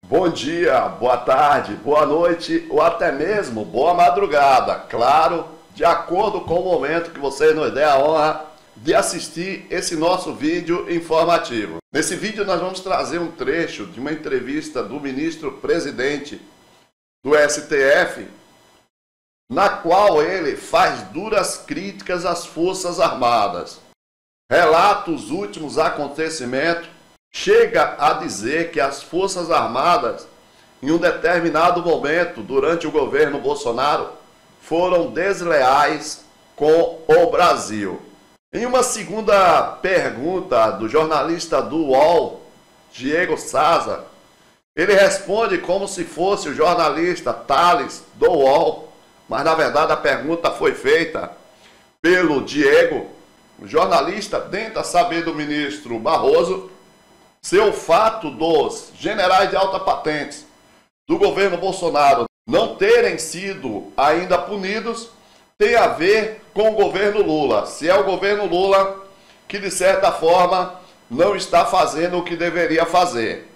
Bom dia, boa tarde, boa noite ou até mesmo boa madrugada. Claro, de acordo com o momento que você nos der a honra de assistir esse nosso vídeo informativo. Nesse vídeo nós vamos trazer um trecho de uma entrevista do ministro-presidente do STF, na qual ele faz duras críticas às Forças Armadas. Relata os últimos acontecimentos, chega a dizer que as Forças Armadas, em um determinado momento, durante o governo Bolsonaro, foram desleais com o Brasil. Em uma segunda pergunta do jornalista do UOL, Diego Saza, ele responde como se fosse o jornalista Thales do UOL, mas na verdade a pergunta foi feita pelo Diego. O jornalista tenta saber do ministro Barroso se o fato dos generais de alta patente do governo Bolsonaro não terem sido ainda punidos tem a ver com o governo Lula. Se é o governo Lula que, de certa forma, não está fazendo o que deveria fazer.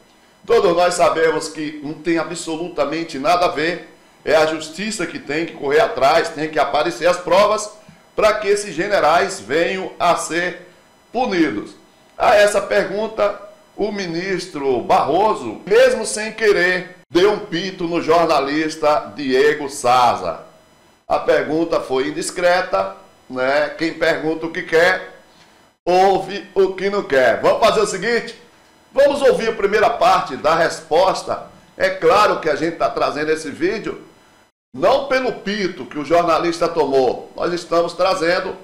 Todos nós sabemos que não tem absolutamente nada a ver. É a justiça que tem que correr atrás, tem que aparecer as provas para que esses generais venham a ser punidos. A essa pergunta, o ministro Barroso, mesmo sem querer, deu um pito no jornalista Diego Saza. A pergunta foi indiscreta, né? Quem pergunta o que quer, ouve o que não quer. Vamos fazer o seguinte? Vamos ouvir a primeira parte da resposta. É claro que a gente está trazendo esse vídeo não pelo pito que o jornalista tomou. Nós estamos trazendo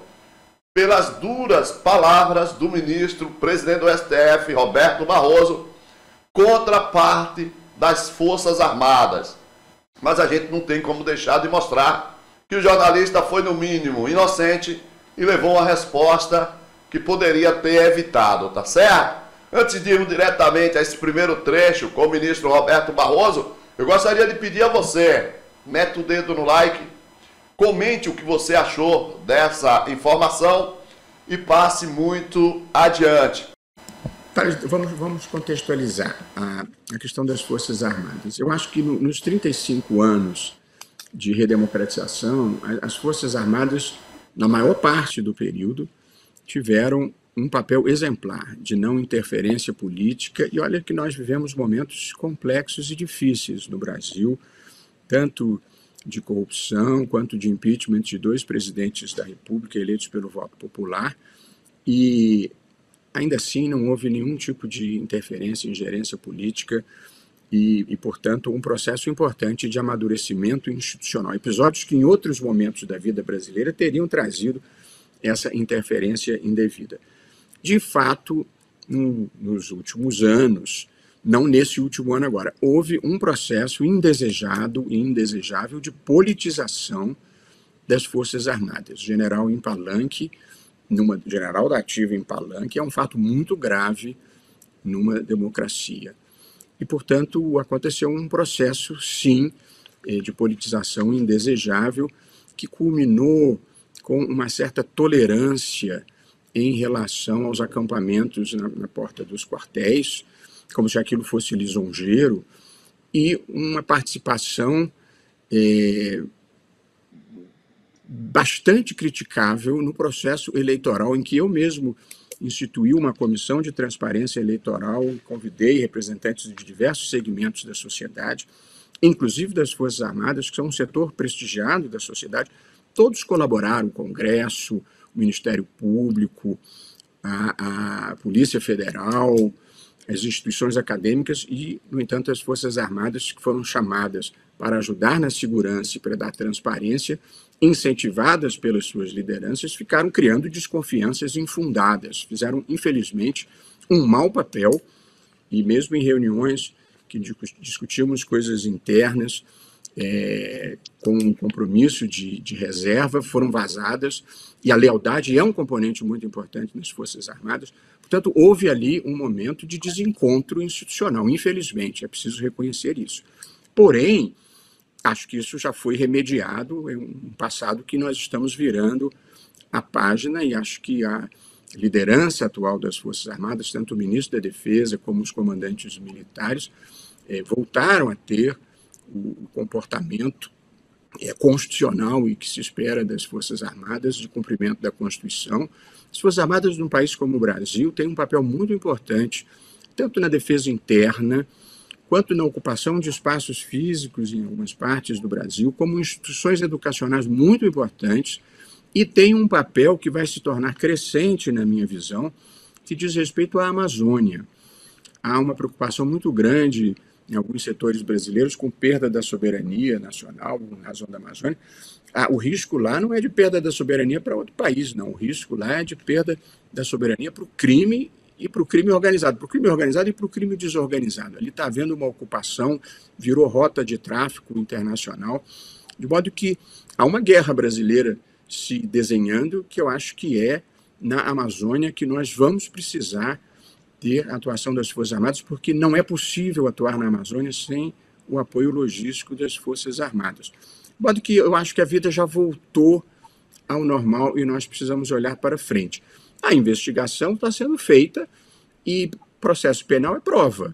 pelas duras palavras do ministro, presidente do STF, Roberto Barroso, contra a parte das Forças Armadas. Mas a gente não tem como deixar de mostrar que o jornalista foi, no mínimo, inocente e levou uma resposta que poderia ter evitado, tá certo? Antes de irmos diretamente a esse primeiro trecho com o ministro Roberto Barroso, eu gostaria de pedir a você, mete o dedo no like, comente o que você achou dessa informação e passe muito adiante. Vamos contextualizar a questão das Forças Armadas. Eu acho que nos 35 anos de redemocratização, as Forças Armadas, na maior parte do período, tiveram um papel exemplar de não interferência política. E olha que nós vivemos momentos complexos e difíceis no Brasil, tanto de corrupção quanto de impeachment de 2 presidentes da República eleitos pelo voto popular, e ainda assim não houve nenhum tipo de interferência, ingerência política e, portanto, um processo importante de amadurecimento institucional. Episódios que em outros momentos da vida brasileira teriam trazido essa interferência indevida. De fato, nos últimos anos, não nesse último ano agora, houve um processo indesejado e indesejável de politização das Forças Armadas. General em Palanque, general da ativa em Palanque, é um fato muito grave numa democracia. E, portanto, aconteceu um processo, sim, de politização indesejável, que culminou com uma certa tolerância em relação aos acampamentos na porta dos quartéis, como se aquilo fosse lisonjeiro, e uma participação bastante criticável no processo eleitoral, em que eu mesmo instituí uma comissão de transparência eleitoral, convidei representantes de diversos segmentos da sociedade, inclusive das Forças Armadas, que são um setor prestigiado da sociedade. Todos colaboraram, o Congresso, o Ministério Público, a Polícia Federal, as instituições acadêmicas e, no entanto, as Forças Armadas, que foram chamadas para ajudar na segurança e para dar transparência, incentivadas pelas suas lideranças, ficaram criando desconfianças infundadas. Fizeram, infelizmente, um mau papel, e mesmo em reuniões que discutimos coisas internas, com um compromisso de reserva, foram vazadas, e a lealdade é um componente muito importante nas Forças Armadas. Portanto, houve ali um momento de desencontro institucional, infelizmente, é preciso reconhecer isso. Porém, acho que isso já foi remediado, é um passado que nós estamos virando a página, e acho que a liderança atual das Forças Armadas, tanto o ministro da Defesa como os comandantes militares, voltaram a ter o comportamento constitucional e que se espera das Forças Armadas de cumprimento da Constituição. As Forças Armadas num país como o Brasil têm um papel muito importante, tanto na defesa interna, quanto na ocupação de espaços físicos em algumas partes do Brasil, como instituições educacionais muito importantes, e tem um papel que vai se tornar crescente, na minha visão, que diz respeito à Amazônia. Há uma preocupação muito grande em alguns setores brasileiros com perda da soberania nacional, em razão da Amazônia. O risco lá não é de perda da soberania para outro país, não. O risco lá é de perda da soberania para o crime e para o crime organizado. Para o crime organizado e para o crime desorganizado. Ali está havendo uma ocupação, virou rota de tráfico internacional, de modo que há uma guerra brasileira se desenhando, que eu acho que é na Amazônia que nós vamos precisar ter a atuação das Forças Armadas, porque não é possível atuar na Amazônia sem o apoio logístico das Forças Armadas. De modo que eu acho que a vida já voltou ao normal e nós precisamos olhar para frente. A investigação está sendo feita e processo penal é prova.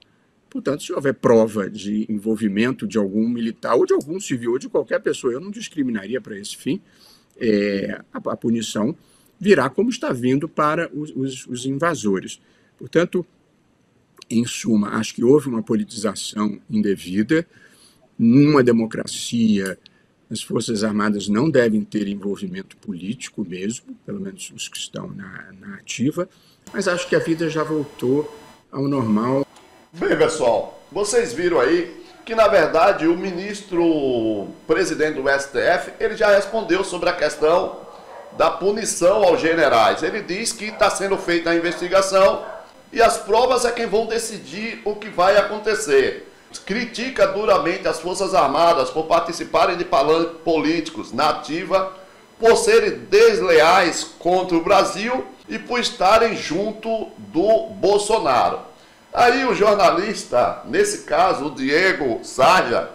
Portanto, se houver prova de envolvimento de algum militar ou de algum civil ou de qualquer pessoa, eu não discriminaria para esse fim, a punição virá como está vindo para os invasores. Portanto, em suma, acho que houve uma politização indevida. Numa democracia, as Forças Armadas não devem ter envolvimento político mesmo, pelo menos os que estão na ativa, mas acho que a vida já voltou ao normal. Bem, pessoal, vocês viram aí que, na verdade, o ministro presidente do STF, ele já respondeu sobre a questão da punição aos generais. Ele diz que está sendo feita a investigação e as provas é quem vão decidir o que vai acontecer. Critica duramente as Forças Armadas por participarem de palanques políticos na ativa, por serem desleais contra o Brasil e por estarem junto do Bolsonaro. Aí o jornalista, nesse caso o Diego Sarja,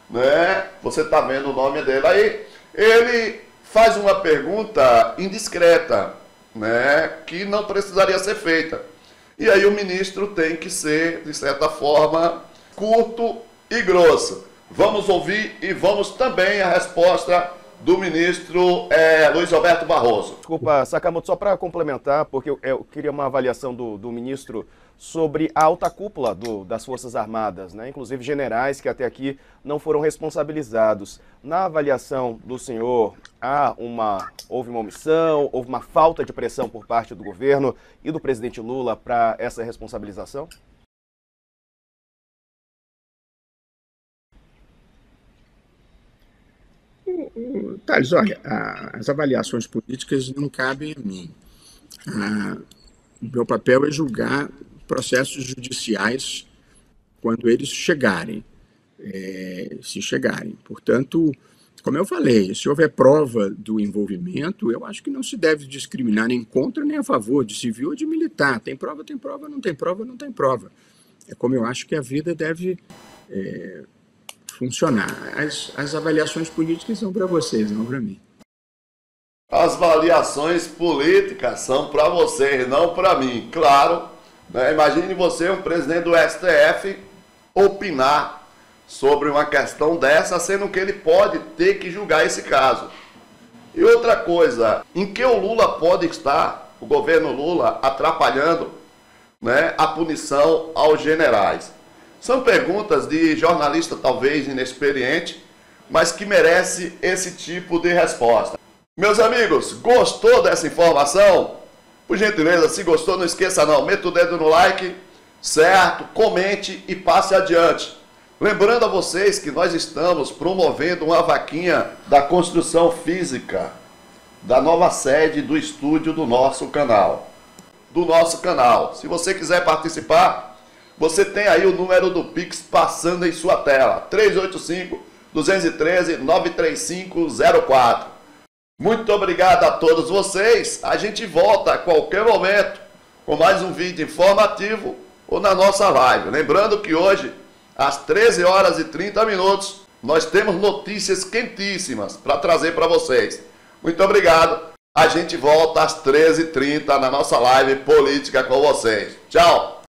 né, você está vendo o nome dele aí, ele faz uma pergunta indiscreta, né, que não precisaria ser feita. E aí o ministro tem que ser, de certa forma, curto e grosso. Vamos ouvir e vamos também a resposta do ministro Luiz Roberto Barroso. Desculpa, Sakamoto, só para complementar, porque eu queria uma avaliação do ministro sobre a alta cúpula das Forças Armadas, né? Inclusive generais que até aqui não foram responsabilizados. Na avaliação do senhor, houve uma omissão, houve uma falta de pressão por parte do governo e do presidente Lula para essa responsabilização? Thales, olha, as avaliações políticas não cabem a mim. O meu papel é julgar processos judiciais quando eles chegarem, se chegarem. Portanto, como eu falei, se houver prova do envolvimento, eu acho que não se deve discriminar nem contra nem a favor, de civil ou de militar. Tem prova, não tem prova, não tem prova. É como eu acho que a vida deve funcionar. As avaliações políticas são para vocês, não para mim. As avaliações políticas são para vocês, não para mim. Claro, né? Imagine você, um presidente do STF, opinar sobre uma questão dessa, sendo que ele pode ter que julgar esse caso. E outra coisa, em que o Lula pode estar, o governo Lula, atrapalhando, né, a punição aos generais? São perguntas de jornalista talvez inexperiente, mas que merece esse tipo de resposta. Meus amigos, gostou dessa informação? Por gentileza, se gostou, não esqueça não, meta o dedo no like, certo? Comente e passe adiante. Lembrando a vocês que nós estamos promovendo uma vaquinha da construção física da nova sede do estúdio do nosso canal. Se você quiser participar, você tem aí o número do Pix passando em sua tela, 385-213-93504. Muito obrigado a todos vocês. A gente volta a qualquer momento com mais um vídeo informativo ou na nossa live. Lembrando que hoje, às 13h30, nós temos notícias quentíssimas para trazer para vocês. Muito obrigado. A gente volta às 13h30 na nossa live política com vocês. Tchau!